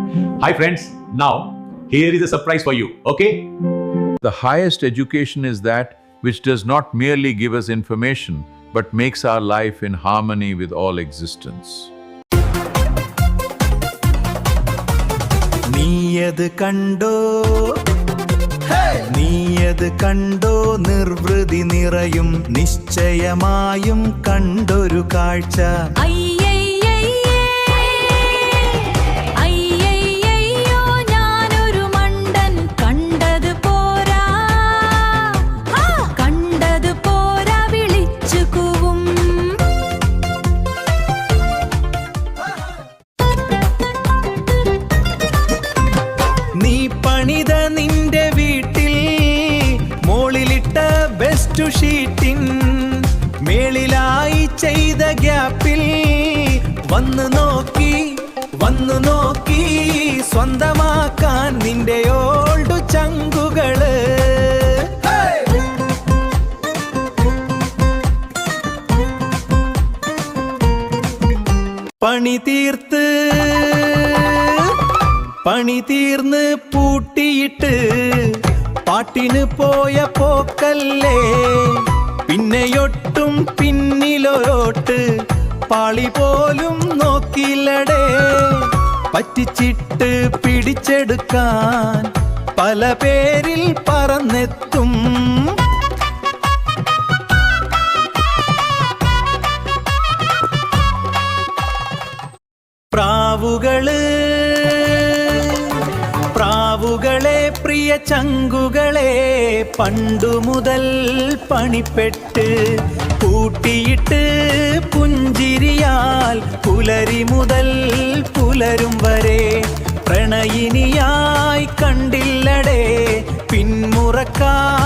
Hi friends, now here is a surprise for you, okay? The highest education is that which does not merely give us information, but makes our life in harmony with all existence. നീയത് കണ്ടോ നിർവൃതി നിറയും നിശ്ചയമായും കണ്ടൊരു കാഴ്ച. നീ പണിത നിന്റെ വീട്ടിൽ മോളിലിട്ട ബെസ്റ്റ് ഷീറ്റിൻ മേളിലായി ചെയ്ത ഗ്യാപ്പിൽ വന്നു നോക്കി സ്വന്തമാക്കാൻ നിന്റെ ഓൾഡു ചങ്കുകള്. പണി തീർന്ന് പൂട്ടിയിട്ട് പാട്ടിന് പോയ പോക്കല്ലേ, പിന്നെയൊട്ടും പിന്നിലോട്ട് പാളി പോലും നോക്കില്ലടേ. പറ്റിച്ചിട്ട് പിടിച്ചെടുക്കാൻ പല പേരിൽ പറന്നെത്തും. പ്രാവുകളെ പ്രിയ ചങ്കുകളെ പണ്ടു മുതൽ പണിപ്പെട്ട് കൂട്ടിയിട്ട് പുഞ്ചിരിയാൽ പുലരി മുതൽ പുലരും വരെ പ്രണയിനിയായി കണ്ടില്ലടേ പിന്മുറക്കാർ